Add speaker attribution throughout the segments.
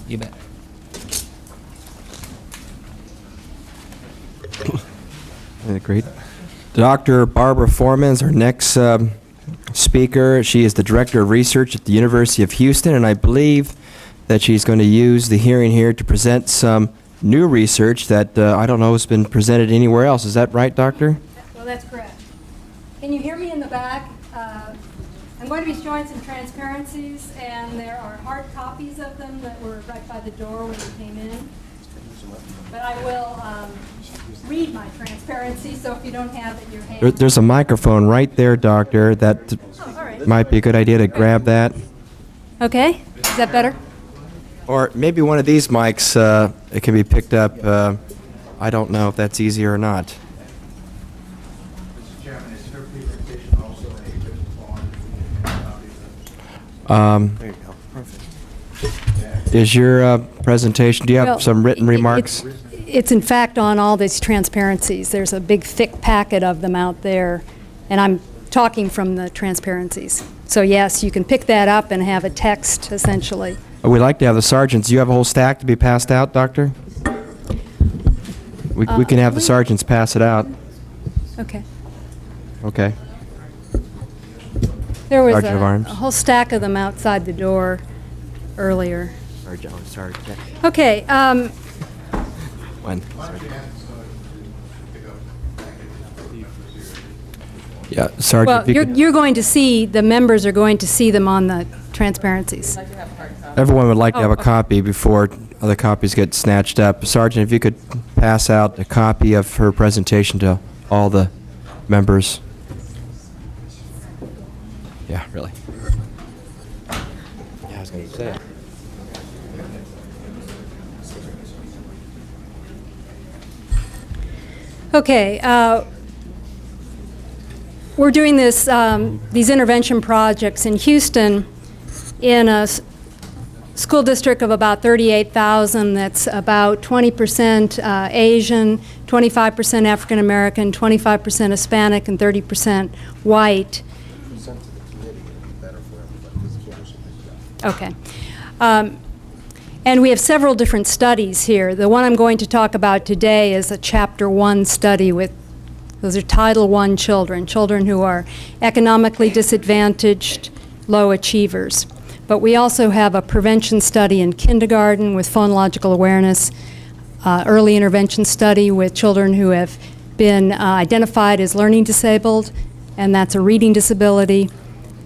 Speaker 1: You bet.
Speaker 2: Great. Dr. Barbara Foreman is our next speaker. She is the Director of Research at the University of Houston, and I believe that she's going to use the hearing here to present some new research that I don't know has been presented anywhere else. Is that right, Doctor?
Speaker 3: Well, that's correct. Can you hear me in the back? I'm going to be showing some transparencies, and there are hard copies of them that were right by the door when you came in. But I will read my transparency, so if you don't have it in your hand.
Speaker 2: There's a microphone right there, Doctor. That
Speaker 3: all right.
Speaker 2: might be a good idea to grab that.
Speaker 3: Okay, is that better?
Speaker 2: Or maybe one of these mics, it can be picked up. I don't know if that's easier or not.
Speaker 4: Mr. Chairman, is her presentation also an Embedded Phonics?
Speaker 2: There you go. Perfect. Is your presentation, do you have
Speaker 3: Well,
Speaker 2: some written remarks?
Speaker 3: It's in fact on all these transparencies. There's a big thick packet of them out there, and I'm talking from the transparencies. So yes, you can pick that up and have a text essentially.
Speaker 2: We'd like to have the sergeants. Do you have a whole stack to be passed out, Doctor? We can have the sergeants pass it out.
Speaker 3: Okay.
Speaker 2: Okay.
Speaker 3: There was
Speaker 2: Sergeant of
Speaker 3: a
Speaker 2: Arms.
Speaker 3: whole stack of them outside the door earlier.
Speaker 2: Sergeant.
Speaker 3: Okay.
Speaker 2: When? Yeah, Sergeant.
Speaker 3: Well,
Speaker 2: if you could-
Speaker 3: you're going to see, the members are going to see them on the transparencies.
Speaker 2: Everyone would like to have a
Speaker 3: okay.
Speaker 2: copy before other copies get snatched up. Sergeant, if you could pass out a copy of her presentation to all the members. Yeah, really. Yeah, I was going to say.
Speaker 3: Okay. We're doing these intervention projects in Houston in a school district of about 38,000 that's about 20% Asian, 25% African American, 25% Hispanic, and 30% white. Okay. And we have several different studies here. The one I'm going to talk about today is a Chapter 1 study with, those are Title I children, children who are economically disadvantaged, low achievers. But we also have a prevention study in kindergarten with phonological awareness, early intervention study with children who have been identified as learning disabled, and that's a reading disability.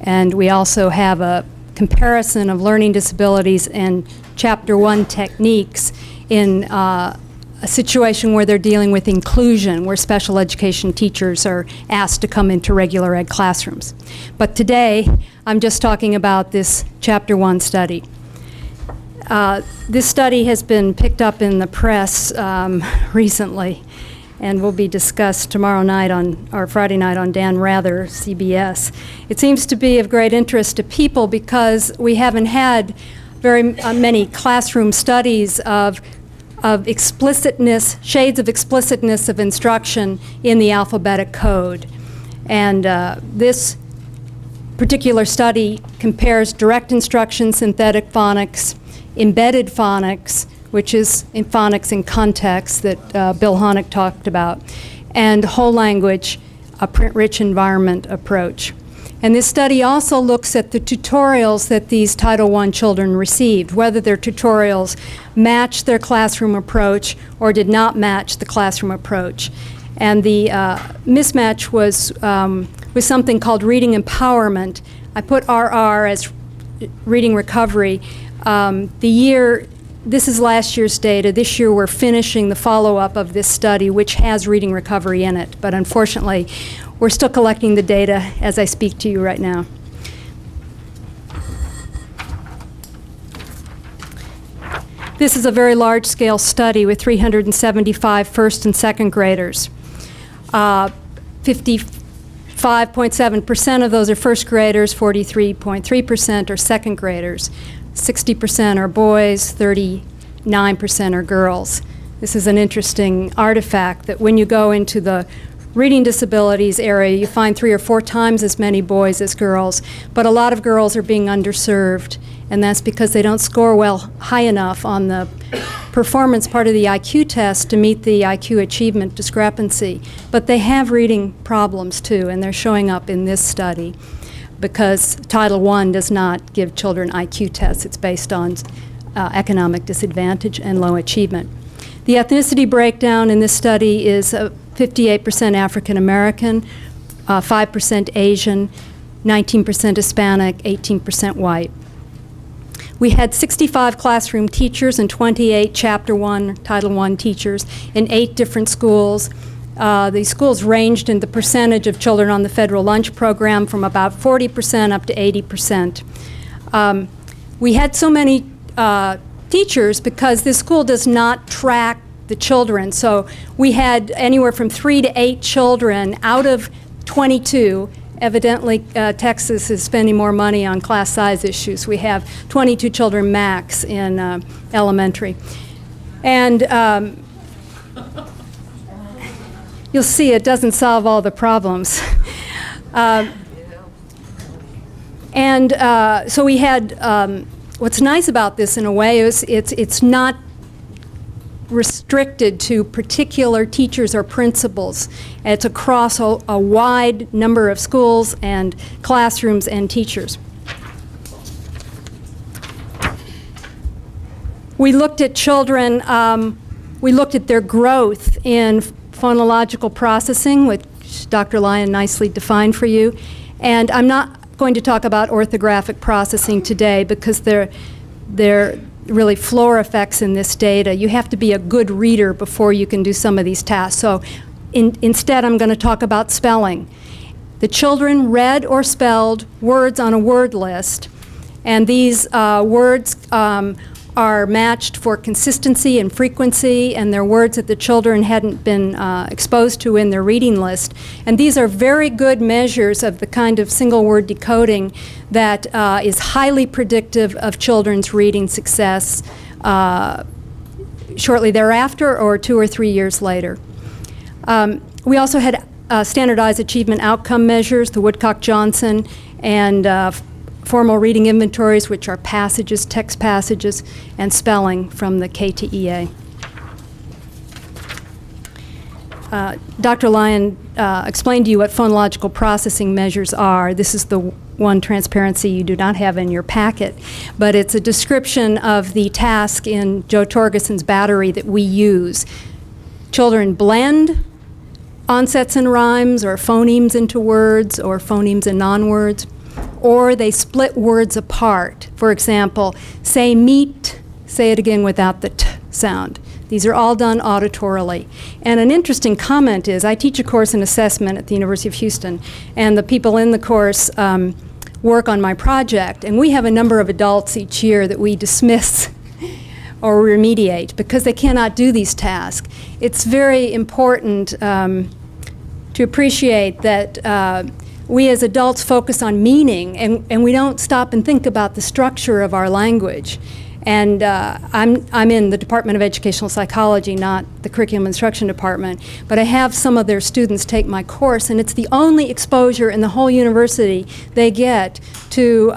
Speaker 3: And we also have a comparison of learning disabilities and Chapter 1 techniques in a situation where they're dealing with inclusion, where special education teachers are asked to come into regular ed classrooms. But today, I'm just talking about this Chapter 1 study. This study has been picked up in the press recently and will be discussed tomorrow night or Friday night on Dan Rather, CBS. It seems to be of great interest to people because we haven't had very many classroom studies of explicitness, shades of explicitness of instruction in the alphabetic code. And this particular study compares direct instruction, synthetic phonics, embedded phonics, which is in phonics in context that Bill Honig talked about, and whole language, a print-rich environment approach. And this study also looks at the tutorials that these Title I children received, whether their tutorials matched their classroom approach or did not match the classroom approach. And the mismatch was something called reading empowerment. I put RR as reading recovery. This is last year's data. This year we're finishing the follow-up of this study, which has reading recovery in it. But unfortunately, we're still collecting the data as I speak to you right now. This is a very large-scale study with 375 first and second graders. 55.7% of those are first graders, 43.3% are second graders. 60% are boys, 39% are girls. This is an interesting artifact that when you go into the reading disabilities area, you find 3 or 4 times as many boys as girls, but a lot of girls are being underserved, and that's because they don't score well high enough on the performance part of the IQ test to meet the IQ achievement discrepancy. But they have reading problems too, and they're showing up in this study because Title I does not give children IQ tests. It's based on economic disadvantage and low achievement. The ethnicity breakdown in this study is 58% African American, 5% Asian, 19% Hispanic, 18% white. We had 65 classroom teachers and 28 Chapter 1, Title I teachers in 8 different schools. These schools ranged in the percentage of children on the federal lunch program from about 40% up to 80%. We had so many teachers because this school does not track the children. So we had anywhere from 3 to 8 children out of 22. Evidently, Texas is spending more money on class size issues. We have 22 children max in elementary. And you'll see it doesn't solve all the problems. So we had, what's nice about this in a way is it's not restricted to particular teachers or principals. It's across a wide number of schools and classrooms and teachers. We looked at children, we looked at their growth in phonological processing, which Dr. Lyon nicely defined for you. And I'm not going to talk about orthographic processing today because they're really floor effects in this data. You have to be a good reader before you can do some of these tasks. So instead, I'm going to talk about spelling. The children read or spelled words on a word list, and these words are matched for consistency and frequency, and they're words that the children hadn't been exposed to in their reading list. And these are very good measures of the kind of single word decoding that is highly predictive of children's reading success shortly thereafter or 2 or 3 years later. We also had standardized achievement outcome measures, the Woodcock-Johnson, and formal reading inventories, which are passages, text passages, and spelling from the KTEA. Dr. Lyon explained to you what phonological processing measures are. This is the one transparency you do not have in your packet, but it's a description of the task in Joe Torgeson's battery that we use. Children blend onsets and rhymes or phonemes into words or phonemes and non-words, or they split words apart. For example, say meat, say it again without the t sound. These are all done auditorily. And an interesting comment is, I teach a course in assessment at the University of Houston, and the people in the course work on my project, and we have a number of adults each year that we dismiss or remediate because they cannot do these tasks. It's very important to appreciate that we as adults focus on meaning, and we don't stop and think about the structure of our language. And I'm in the Department of Educational Psychology, not the Curriculum Instruction Department, but I have some of their students take my course, and it's the only exposure in the whole university they get to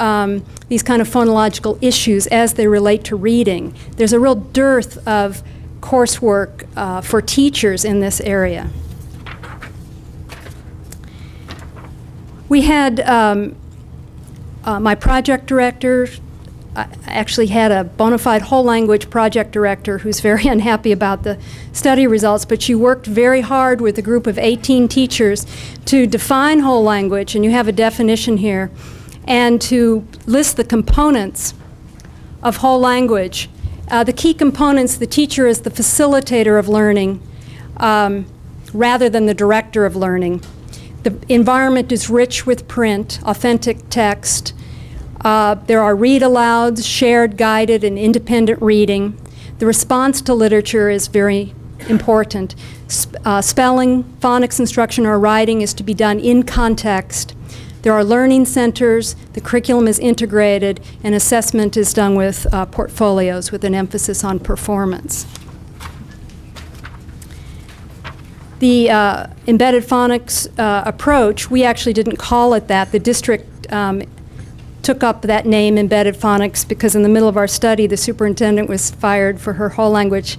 Speaker 3: these kind of phonological issues as they relate to reading. There's a real dearth of coursework for teachers in this area. We had my project director. I actually had a bona fide whole language project director who's very unhappy about the study results, but she worked very hard with a group of 18 teachers to define whole language, and you have a definition here, and to list the components of whole language. The key components, the teacher is the facilitator of learning rather than the director of learning. The environment is rich with print, authentic text. There are read-alouds, shared, guided, and independent reading. The response to literature is very important. Spelling, phonics instruction, or writing is to be done in context. There are learning centers, the curriculum is integrated, and assessment is done with portfolios with an emphasis on performance. The embedded phonics approach, we actually didn't call it that. The district took up that name, Embedded Phonics, because in the middle of our study, the superintendent was fired for her whole language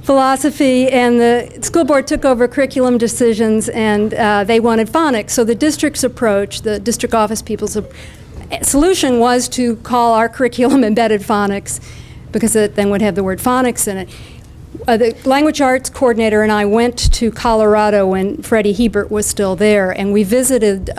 Speaker 3: philosophy, and the school board took over curriculum decisions, and they wanted phonics. So the district's approach, the district office people's solution was to call our curriculum Embedded Phonics, because it then would have the word phonics in it. The language arts coordinator and I went to Colorado when Freddie Hebert was still there, and we visited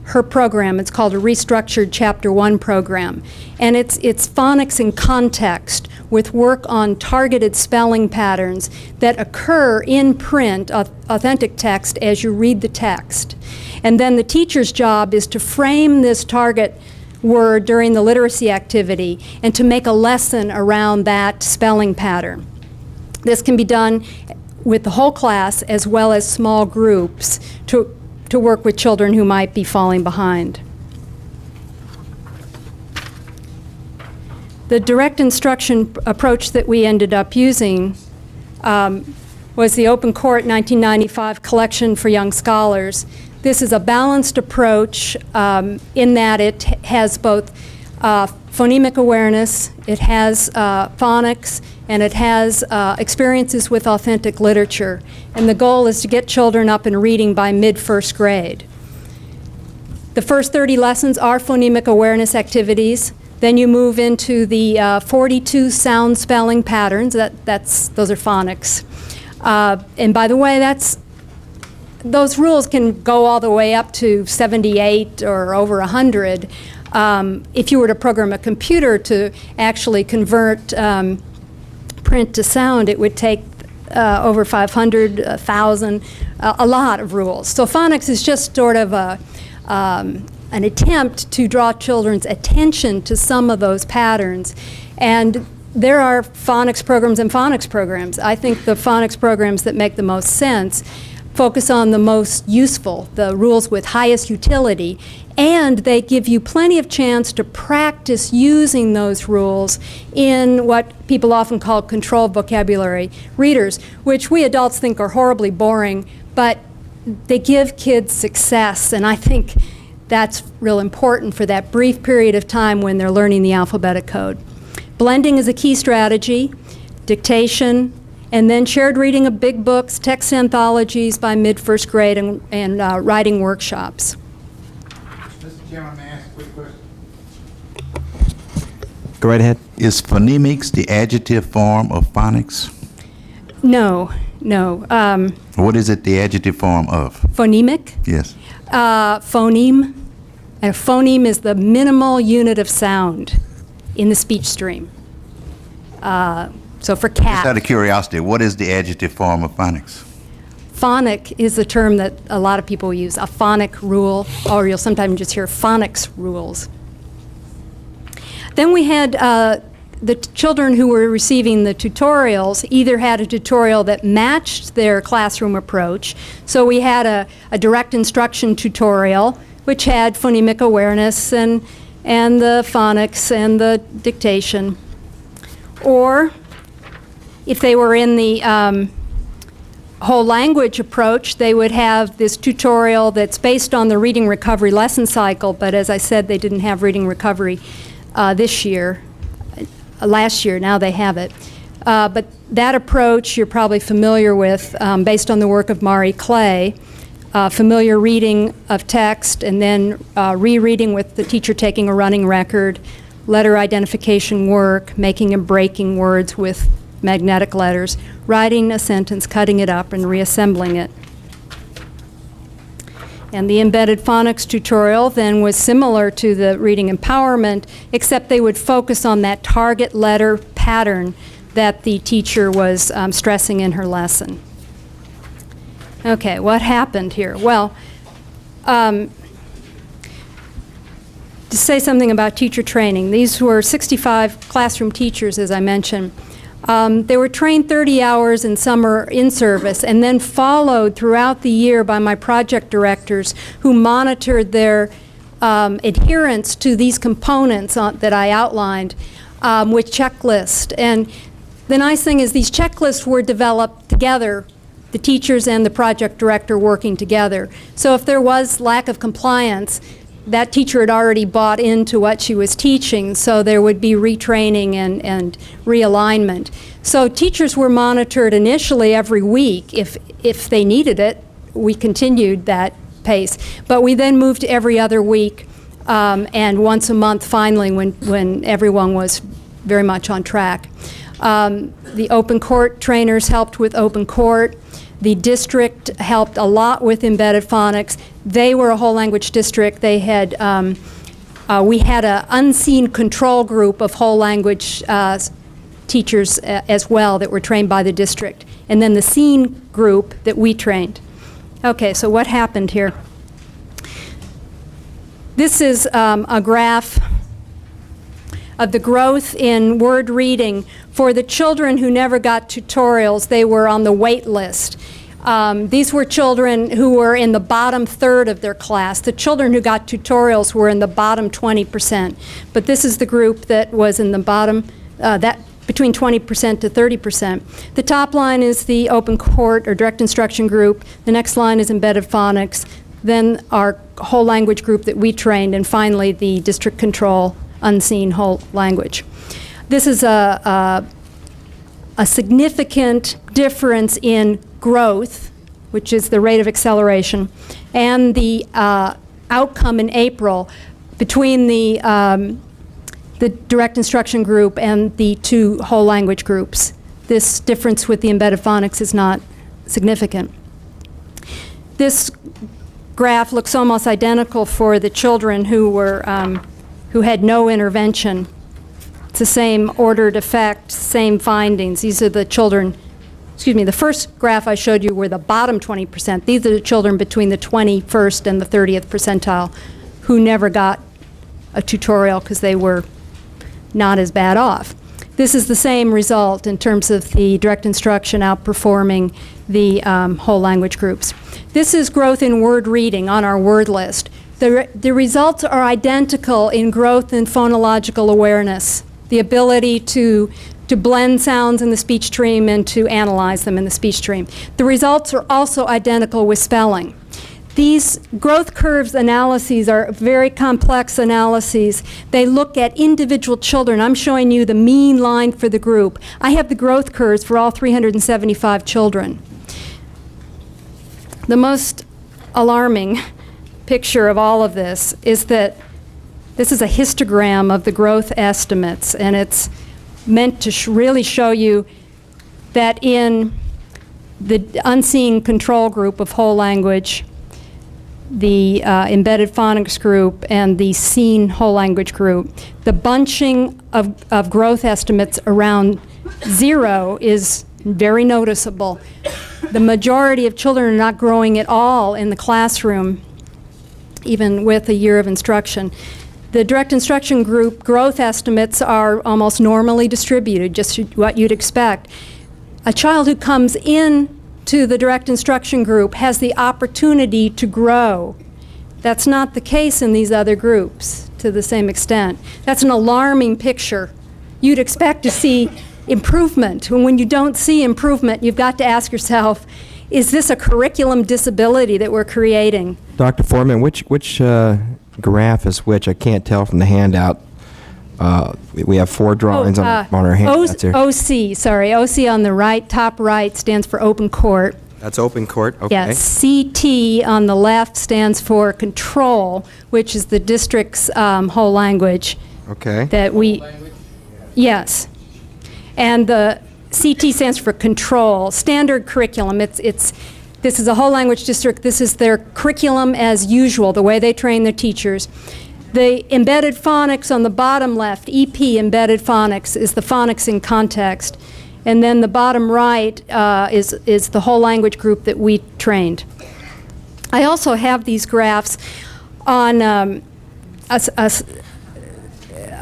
Speaker 3: her program. It's called a Restructured Chapter 1 program. And it's phonics in context with work on targeted spelling patterns that occur in print, authentic text, as you read the text. And then the teacher's job is to frame this target word during the literacy activity and to make a lesson around that spelling pattern. This can be done with the whole class as well as small groups to work with children who might be falling behind. The direct instruction approach that we ended up using was the Open Court 1995 collection for young scholars. This is a balanced approach in that it has both phonemic awareness, it has phonics, and it has experiences with authentic literature. And the goal is to get children up and reading by mid-first grade. The first 30 lessons are phonemic awareness activities. Then you move into the 42 sound spelling patterns. Those are phonics. And by the way, those rules can go all the way up to 78 or over 100. If you were to program a computer to actually convert print to sound, it would take over 500, 1,000, a lot of rules. So phonics is just sort of an attempt to draw children's attention to some of those patterns. And there are phonics programs and phonics programs. I think the phonics programs that make the most sense focus on the most useful, the rules with highest utility, and they give you plenty of chance to practice using those rules in what people often call controlled vocabulary readers, which we adults think are horribly boring, but they give kids success, and I think that's real important for that brief period of time when they're learning the alphabetic code. Blending is a key strategy, dictation, and then shared reading of big books, text anthologies by mid-first grade, and writing workshops.
Speaker 4: Mr. Chairman, may I ask a quick question?
Speaker 2: Go right ahead.
Speaker 1: Is phonemics the adjective form of phonics?
Speaker 3: No.
Speaker 1: What is it the adjective form of?
Speaker 3: Phonemic,
Speaker 1: Yes.
Speaker 3: phoneme. And a phoneme is the minimal unit of sound in the speech stream. So for
Speaker 1: Just
Speaker 3: cat,
Speaker 1: out of curiosity, what is the adjective form of phonics?
Speaker 3: phonic is the term that a lot of people use, a phonic rule, or you'll sometimes just hear phonics rules. Then we had the children who were receiving the tutorials either had a tutorial that matched their classroom approach. So we had a direct instruction tutorial, which had phonemic awareness and the phonics and the dictation. Or if they were in the whole language approach, they would have this tutorial that's based on the reading recovery lesson cycle, but as I said, they didn't have reading recovery this year. Last year, now they have it. But that approach you're probably familiar with based on the work of Mari Clay, familiar reading of text and then rereading with the teacher taking a running record, letter identification work, making and breaking words with magnetic letters, writing a sentence, cutting it up, and reassembling it. And the embedded phonics tutorial then was similar to the reading empowerment, except they would focus on that target letter pattern that the teacher was stressing in her lesson. Okay, what happened here? Well, to say something about teacher training, these were 65 classroom teachers, as I mentioned. They were trained 30 hours in summer in-service and then followed throughout the year by my project directors who monitored their adherence to these components that I outlined with checklists. And the nice thing is these checklists were developed together the teachers and the project director working together. So if there was lack of compliance, that teacher had already bought into what she was teaching, so there would be retraining and realignment. So teachers were monitored initially every week. If they needed it, we continued that pace. But we then moved to every other week and once a month finally when everyone was very much on track. The open court trainers helped with open court. The district helped a lot with embedded phonics. They were a whole language district. They had, we had an unseen control group of whole language teachers as well that were trained by the district. And then the seen group that we trained. Okay, so what happened here? This is a graph of the growth in word reading for the children who never got tutorials. They were on the wait list. These were children who were in the bottom third of their class. The children who got tutorials were in the bottom 20%. But this is the group that was in the bottom, between 20% to 30%. The top line is the open court or direct instruction group. The next line is embedded phonics. Then our whole language group that we trained, and finally the district control unseen whole language. This is a significant difference in growth, which is the rate of acceleration, and the outcome in April between the direct instruction group and the two whole language groups. This difference with the embedded phonics is not significant. This graph looks almost identical for the children who had no intervention. It's the same ordered effect, same findings. These are the children, excuse me, the first graph I showed you were the bottom 20%. These are the children between the 21st and the 30th percentile who never got a tutorial because they were not as bad off. This is the same result in terms of the direct instruction outperforming the whole language groups. This is growth in word reading on our word list. The results are identical in growth in phonological awareness, the ability to blend sounds in the speech stream and to analyze them in the speech stream. The results are also identical with spelling. These growth curves analyses are very complex analyses. They look at individual children. I'm showing you the mean line for the group. I have the growth curves for all 375 children. The most alarming picture of all of this is that this is a histogram of the growth estimates, and it's meant to really show you that in the unseen control group of whole language, the embedded phonics group, and the seen whole language group, the bunching of growth estimates around 0 is very noticeable. The majority of children are not growing at all in the classroom, even with a year of instruction. The direct instruction group growth estimates are almost normally distributed, just what you'd expect. A child who comes in to the direct instruction group has the opportunity to grow. That's not the case in these other groups to the same extent. That's an alarming picture. You'd expect to see improvement, and when you don't see improvement, you've got to ask yourself, is this a curriculum disability that we're creating?
Speaker 2: Dr. Foreman, which graph is which? I can't tell from the handout. We have 4 drawings on our handouts here.
Speaker 3: OC on the right, top right, stands for open court.
Speaker 2: That's open court, okay.
Speaker 3: Yes, CT on the left stands for control, which is the district's whole language.
Speaker 2: Okay.
Speaker 3: That we, yes. And the CT stands for control, standard curriculum. This is a whole language district. This is their curriculum as usual, the way they train their teachers. The embedded phonics on the bottom left, EP embedded phonics, is the phonics in context. And then the bottom right is the whole language group that we trained. I also have these graphs on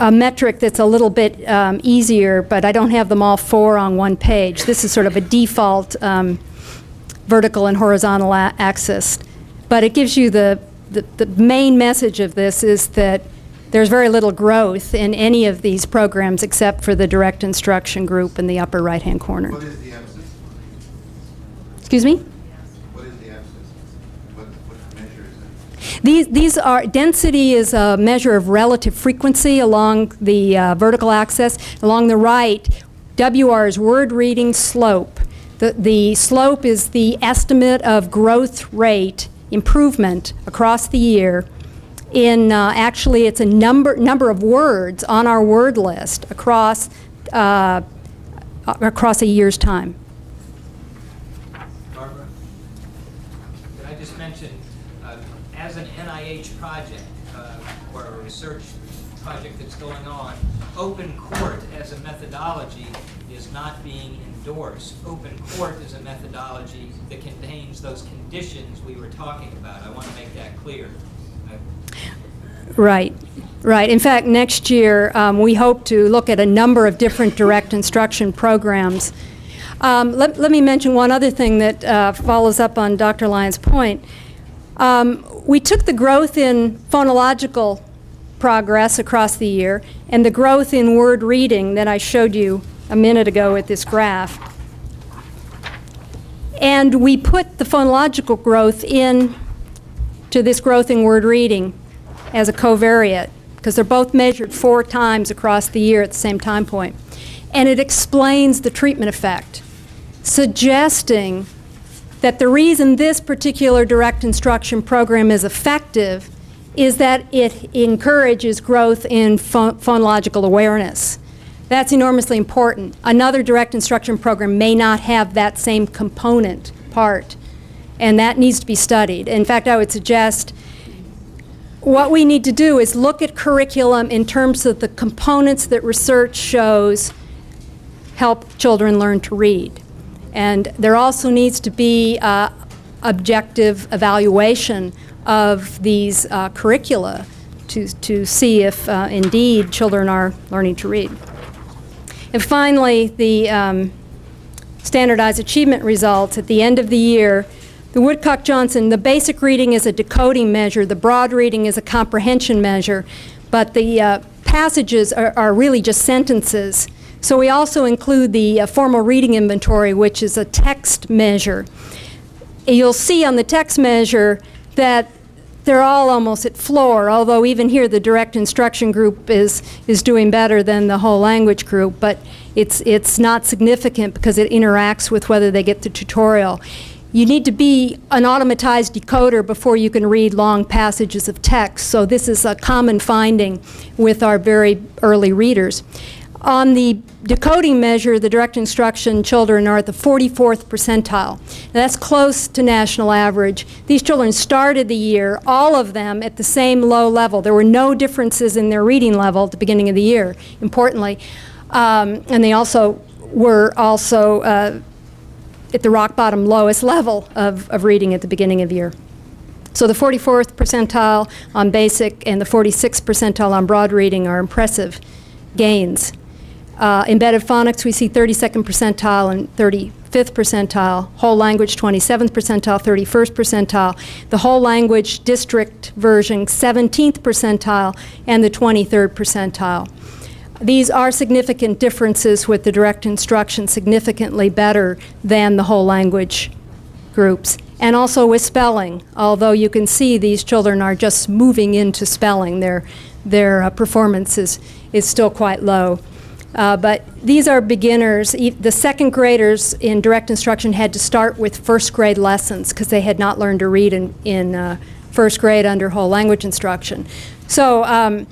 Speaker 3: a metric that's a little bit easier, but I don't have them all 4 on one page. This is sort of a default vertical and horizontal axis. But it gives you the main message of this is that there's very little growth in any of these programs except for the direct instruction group in the upper right-hand corner.
Speaker 4: What is the emphasis?
Speaker 3: Excuse me?
Speaker 1: What is the abscess? What measure is that?
Speaker 3: These are, density is a measure of relative frequency along the vertical axis. Along the right, WR is word reading slope. The slope is the estimate of growth rate improvement across the year in, actually it's a number of words on our word list across a year's time.
Speaker 5: Barbara, could I just mention, as an NIH project or a research project that's going on, open court as a methodology is not being endorsed. Open court is a methodology that contains those conditions we were talking about. I want to make that clear.
Speaker 3: Right, right. In fact, next year we hope to look at a number of different direct instruction programs. Let me mention one other thing that follows up on Dr. Lyon's point. We took the growth in phonological progress across the year and the growth in word reading that I showed you a minute ago with this graph, and we put the phonological growth in to this growth in word reading as a covariate, because they're both measured 4 times across the year at the same time point. And it explains the treatment effect, suggesting that the reason this particular direct instruction program is effective is that it encourages growth in phonological awareness. That's enormously important. Another direct instruction program may not have that same component part, and that needs to be studied. In fact, I would suggest what we need to do is look at curriculum in terms of the components that research shows help children learn to read. And there also needs to be objective evaluation of these curricula to see if indeed children are learning to read. And finally, the standardized achievement results at the end of the year. The Woodcock-Johnson, the basic reading is a decoding measure, the broad reading is a comprehension measure, but the passages are really just sentences. So we also include the formal reading inventory, which is a text measure. You'll see on the text measure that they're all almost at floor, although even here the direct instruction group is doing better than the whole language group, but it's not significant because it interacts with whether they get the tutorial. You need to be an automatized decoder before you can read long passages of text, so this is a common finding with our very early readers. On the decoding measure, the direct instruction children are at the 44th percentile. Now, that's close to national average. These children started the year, all of them, at the same low level. There were no differences in their reading level at the beginning of the year, importantly. And they also were at the rock bottom lowest level of reading at the beginning of the year. So the 44th percentile on basic and the 46th percentile on broad reading are impressive gains. Embedded phonics, we see 32nd percentile and 35th percentile. Whole language, 27th percentile, 31st percentile. The whole language district version, 17th percentile, and the 23rd percentile. These are significant differences with the direct instruction, significantly better than the whole language groups. And also with spelling, although you can see these children are just moving into spelling. Their performance is still quite low. But these are beginners. The second graders in direct instruction had to start with first grade lessons because they had not learned to read in first grade under whole language instruction. So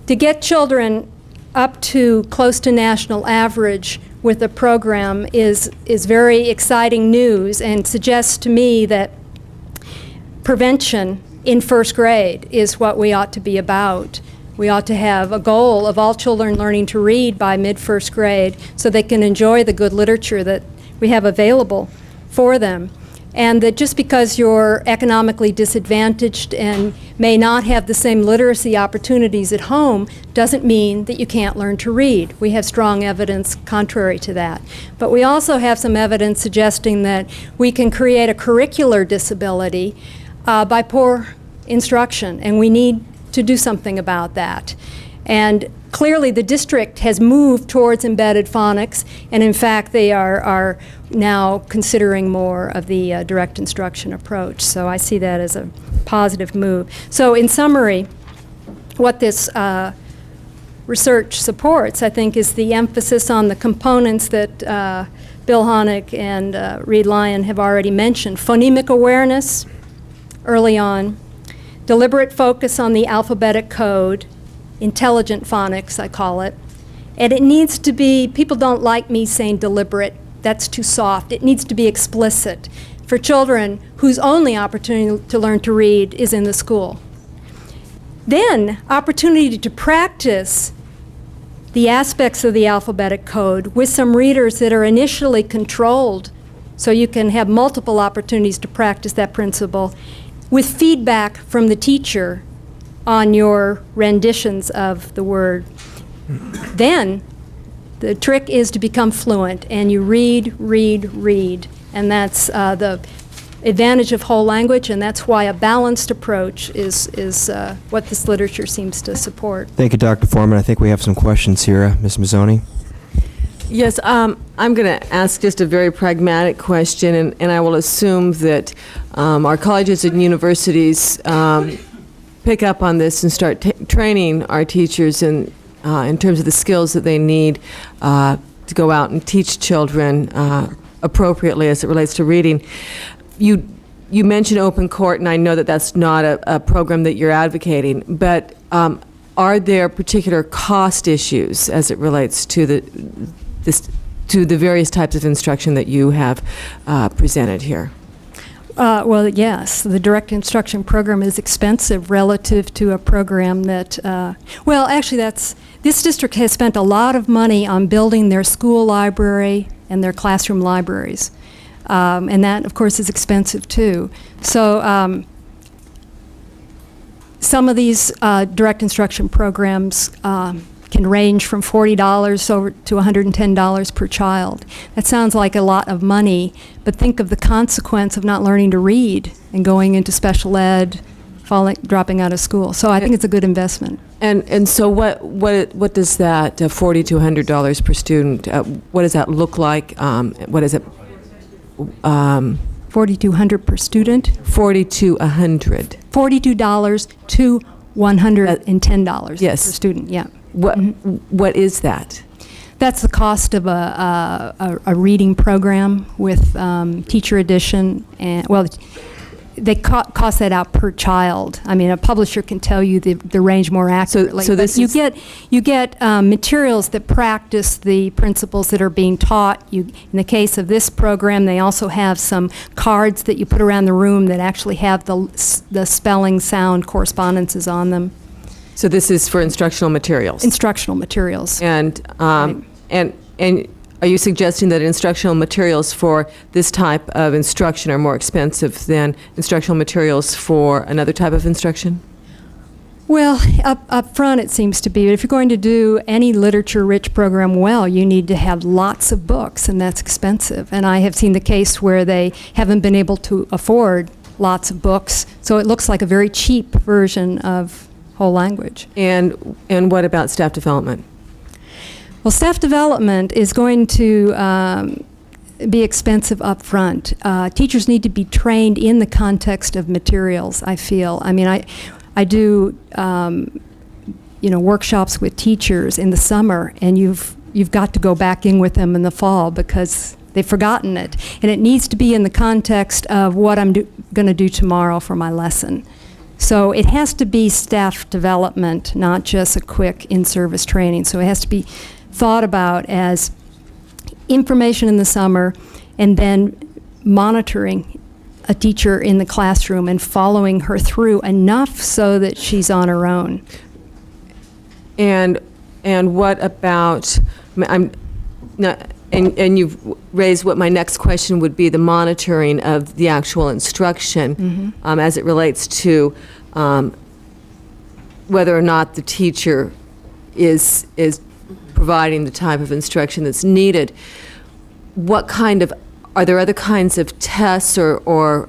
Speaker 3: to get children up to close to national average with the program is very exciting news and suggests to me that prevention in first grade is what we ought to be about. We ought to have a goal of all children learning to read by mid-first grade so they can enjoy the good literature that we have available for them. And that just because you're economically disadvantaged and may not have the same literacy opportunities at home doesn't mean that you can't learn to read. We have strong evidence contrary to that. But we also have some evidence suggesting that we can create a curricular disability by poor instruction, and we need to do something about that. And clearly the district has moved towards embedded phonics, and in fact they are now considering more of the direct instruction approach. So I see that as a positive move. So in summary, what this research supports, I think, is the emphasis on the components that Bill Honig and Reed Lyon have already mentioned. Phonemic awareness early on, deliberate focus on the alphabetic code, intelligent phonics, I call it. And it needs to be, people don't like me saying deliberate, that's too soft. It needs to be explicit for children whose only opportunity to learn to read is in the school. Then, opportunity to practice the aspects of the alphabetic code with some readers that are initially controlled, so you can have multiple opportunities to practice that principle, with feedback from the teacher on your renditions of the word. Then, the trick is to become fluent, and you read, read, read. And that's the advantage of whole language, and that's why a balanced approach is what this literature seems to support.
Speaker 2: Thank you, Dr. Foreman. I think we have some questions here. Ms. Mazzoni?
Speaker 6: Yes, I'm going to ask just a very pragmatic question, and I will assume that our colleges and universities pick up on this and start training our teachers in terms of the skills that they need to go out and teach children appropriately as it relates to reading. You mentioned open court, and I know that that's not a program that you're advocating, but are there particular cost issues as it relates to the various types of instruction that you have presented here?
Speaker 3: Well, yes, the direct instruction program is expensive relative to a program that, well, actually this district has spent a lot of money on building their school library and their classroom libraries. And that, of course, is expensive too. So some of these direct instruction programs can range from $40 over to $110 per child. That sounds like a lot of money, but think of the consequence of not learning to read and going into special ed, dropping out of school. So I think it's a good investment.
Speaker 6: And so what does that $40 to $100 per student? What does that look like? What is it?
Speaker 3: $4,200 per student.
Speaker 6: $40 to $100.
Speaker 3: $42 to $110
Speaker 6: yes.
Speaker 3: per student. Yeah.
Speaker 6: What is that?
Speaker 3: That's the cost of a reading program with teacher edition, and well, they cost that out per child. I mean, a publisher can tell you the range more accurately.
Speaker 6: So this
Speaker 3: you get materials that practice the principles that are being taught. In the case of this program, they also have some cards that you put around the room that actually have the spelling sound correspondences on them.
Speaker 6: So this is for instructional materials.
Speaker 3: Instructional materials.
Speaker 6: And are you suggesting that instructional materials for this type of instruction are more expensive than instructional materials for another type of instruction?
Speaker 3: Well, up front it seems to be. But if you're going to do any literature-rich program well, you need to have lots of books, and that's expensive. And I have seen the case where they haven't been able to afford lots of books, so it looks like a very cheap version of whole language.
Speaker 6: And what about staff development?
Speaker 3: Well, staff development is going to be expensive up front. Teachers need to be trained in the context of materials, I feel. I mean, I do workshops with teachers in the summer, and you've got to go back in with them in the fall because they've forgotten it. And it needs to be in the context of what I'm going to do tomorrow for my lesson. So it has to be staff development, not just a quick in-service training. So it has to be thought about as information in the summer and then monitoring a teacher in the classroom and following her through enough so that she's on her own.
Speaker 6: And what about, and you've raised what my next question would be, the monitoring of the actual instruction as it relates to whether or not the teacher is providing the type of instruction that's needed. Are there other kinds of tests or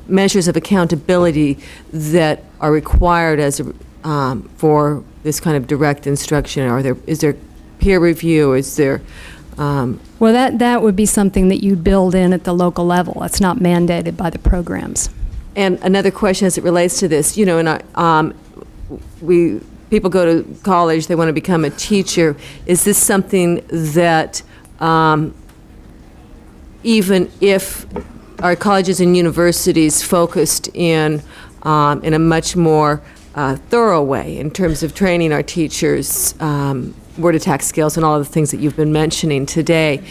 Speaker 6: measures of accountability that are required for this kind of direct instruction? Is there peer review? Is there,
Speaker 3: Well, that would be something that you build in at the local level. It's not mandated by the programs.
Speaker 6: and another question as it relates to this, people go to college, they want to become a teacher. Is this something that, even if our colleges and universities focused in a much more thorough way in terms of training our teachers, word attack skills and all of the things that you've been mentioning today,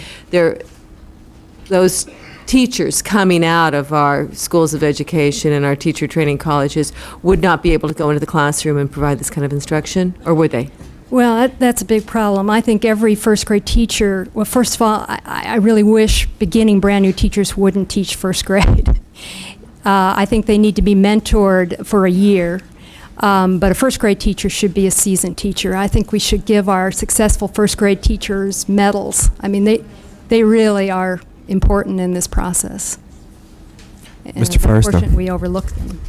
Speaker 6: those teachers coming out of our schools of education and our teacher training colleges would not be able to go into the classroom and provide this kind of instruction, or would they?
Speaker 3: Well, that's a big problem. I think every first grade teacher, well, first of all, I really wish beginning brand new teachers wouldn't teach first grade. I think they need to be mentored for a year. But a first grade teacher should be a seasoned teacher. I think we should give our successful first grade teachers medals. I mean, they really are important in this process. And
Speaker 2: Mr.
Speaker 3: it's
Speaker 2: Firestone.
Speaker 3: unfortunate we overlook them.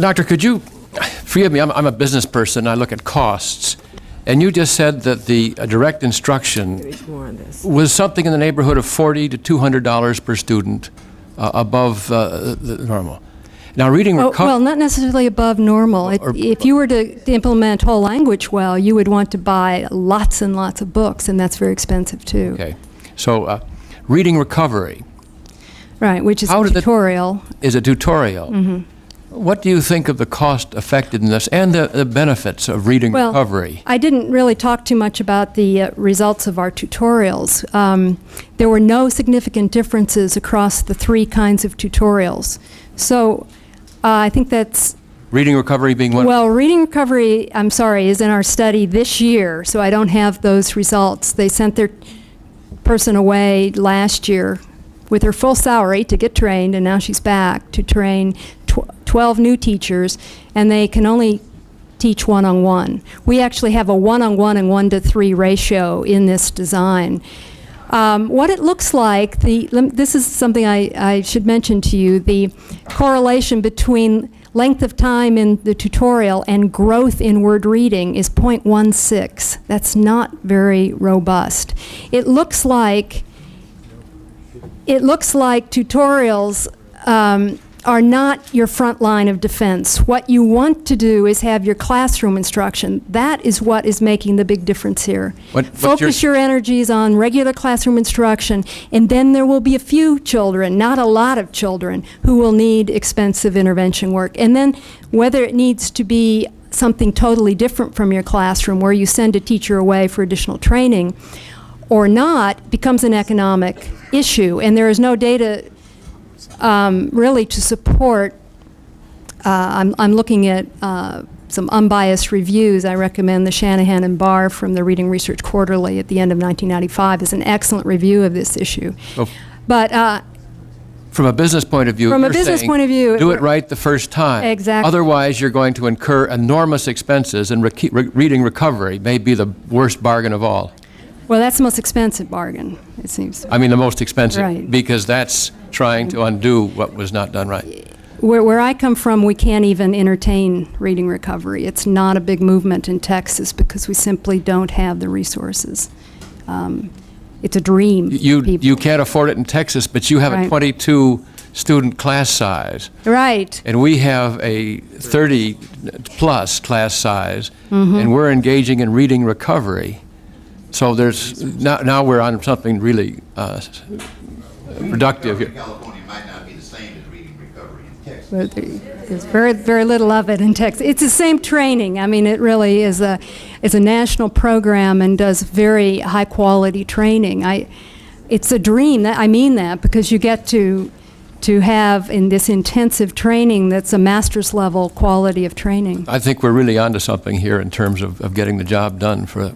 Speaker 7: Doctor, could you, forgive me, I'm a business person, I look at costs, and you just said that the direct instruction
Speaker 6: There's more on this.
Speaker 7: was something in the neighborhood of $40 to $200 per student above the normal. Now, reading
Speaker 3: Well, not necessarily above normal. If you were to implement whole language well, you would want to buy lots and lots of books, and that's very expensive too.
Speaker 7: Okay, so reading recovery
Speaker 3: Right, which is
Speaker 7: How
Speaker 3: a
Speaker 7: did the-
Speaker 3: tutorial.
Speaker 7: is a tutorial.
Speaker 3: Mm-hmm.
Speaker 7: What do you think of the cost effectiveness and the benefits of reading recovery?
Speaker 3: I didn't really talk too much about the results of our tutorials. There were no significant differences across the three kinds of tutorials. So I think that's,
Speaker 7: Reading recovery being one?
Speaker 3: well, reading recovery, I'm sorry, is in our study this year, so I don't have those results. They sent their person away last year with her full salary to get trained, and now she's back to train 12 new teachers, and they can only teach one-on-one. We actually have a one-on-one and 1-to-3 ratio in this design. What it looks like, this is something I should mention to you, the correlation between length of time in the tutorial and growth in word reading is 0.16. That's not very robust. It looks like tutorials are not your front line of defense. What you want to do is have your classroom instruction. That is what is making the big difference here. Focus your energies on regular classroom instruction, and then there will be a few children, not a lot of children, who will need expensive intervention work. And then whether it needs to be something totally different from your classroom, where you send a teacher away for additional training, or not, becomes an economic issue. And there is no data really to support. I'm looking at some unbiased reviews. I recommend the Shanahan and Barr from the Reading Research Quarterly at the end of 1995 is an excellent review of this issue.
Speaker 7: Oh.
Speaker 3: But
Speaker 7: From a business point of view,
Speaker 3: From a
Speaker 7: you're
Speaker 3: business
Speaker 7: saying
Speaker 3: point of view,
Speaker 7: do it right the first time.
Speaker 3: Exactly.
Speaker 7: Otherwise, you're going to incur enormous expenses, and reading recovery may be the worst bargain of all.
Speaker 3: well, that's the most expensive bargain, it seems.
Speaker 7: I mean, the most expensive,
Speaker 3: Right.
Speaker 7: because that's trying to undo what was not done right.
Speaker 3: Where I come from, we can't even entertain reading recovery. It's not a big movement in Texas because we simply don't have the resources. It's a dream. for
Speaker 7: You
Speaker 3: people.
Speaker 7: can't afford it in Texas, but you have a
Speaker 3: Right.
Speaker 7: 22-student class size,
Speaker 3: Right.
Speaker 7: and we have a 30-plus class size,
Speaker 3: Mm-hmm.
Speaker 7: and we're engaging in reading recovery. So there's, now we're on something really productive here.
Speaker 1: California might not be the same as reading recovery in Texas.
Speaker 3: But there's very, very little of it in Texas. It's the same training. I mean, it really is a national program and does very high-quality training. It's a dream. I mean that because you get to have in this intensive training that's a master's level quality of training.
Speaker 7: I think we're really onto something here in terms of getting the job done for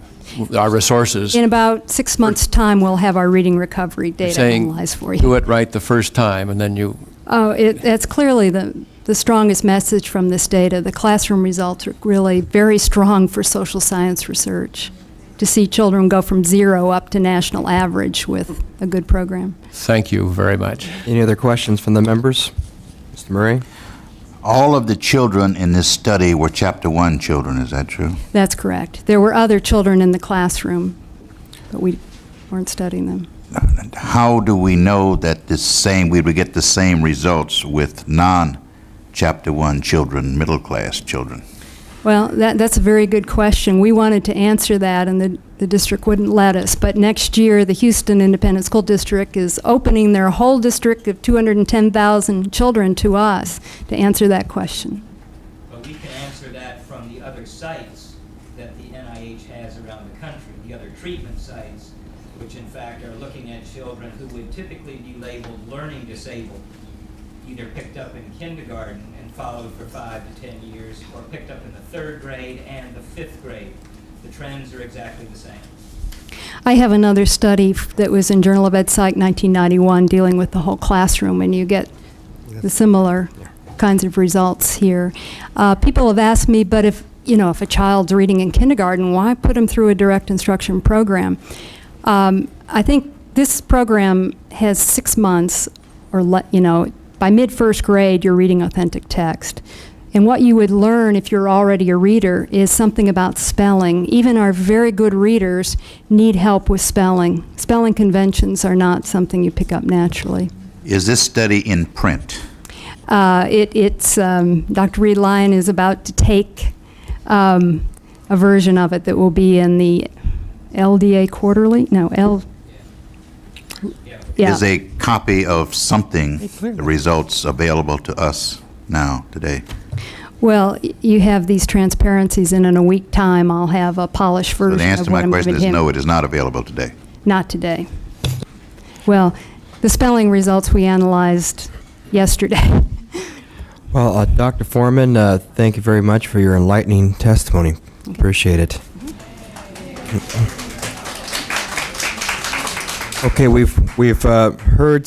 Speaker 7: our resources.
Speaker 3: In about 6 months' time, we'll have our reading recovery data
Speaker 7: Saying,
Speaker 3: analyzed for
Speaker 7: do
Speaker 3: you.
Speaker 7: it right the first time, and then you,
Speaker 3: That's clearly the strongest message from this data. The classroom results are really very strong for social science research, to see children go from 0 up to national average with a good program.
Speaker 7: thank you very much.
Speaker 2: Any other questions from the members? Mr. Murray?
Speaker 1: All of the children in this study were Chapter 1 children, is that true?
Speaker 3: That's correct. There were other children in the classroom, but we weren't studying them.
Speaker 1: How do we know that we would get the same results with non-Chapter 1 children, middle-class children?
Speaker 3: Well, that's a very good question. We wanted to answer that, and the district wouldn't let us. But next year, the Huston Independent School District is opening their whole district of 210,000 children to us to answer that question.
Speaker 5: But we can answer that from the other sites that the NIH has around the country, the other treatment sites, which in fact are looking at children who would typically be labeled learning disabled, either picked up in kindergarten and followed for 5 to 10 years, or picked up in the 3rd grade and the 5th grade. The trends are exactly the same.
Speaker 3: I have another study that was in Journal of Ed Psych 1991 dealing with the whole classroom, and you get the similar kinds of results here. People have asked me, but if a child's reading in kindergarten, why put them through a direct instruction program? I think this program has 6 months, or by mid-1st grade, you're reading authentic text. And what you would learn if you're already a reader is something about spelling. Even our very good readers need help with spelling. Spelling conventions are not something you pick up naturally.
Speaker 1: Is this study in print?
Speaker 3: Dr. Reed Lyon is about to take a version of it that will be in the LDA Quarterly? No, Yeah.
Speaker 1: Is a copy of something, the results available to us now, today?
Speaker 3: Well, you have these transparencies, and in a week time, I'll have a polished
Speaker 1: So
Speaker 3: version
Speaker 1: the answer
Speaker 3: of
Speaker 1: to
Speaker 3: what
Speaker 1: my
Speaker 3: I'm
Speaker 1: question
Speaker 3: giving
Speaker 1: is
Speaker 3: him.
Speaker 1: no, it is not available today.
Speaker 3: Not today. Well, the spelling results we analyzed yesterday.
Speaker 2: Well, Dr. Foreman, thank you very much for your enlightening testimony. Appreciate it. Okay, we've heard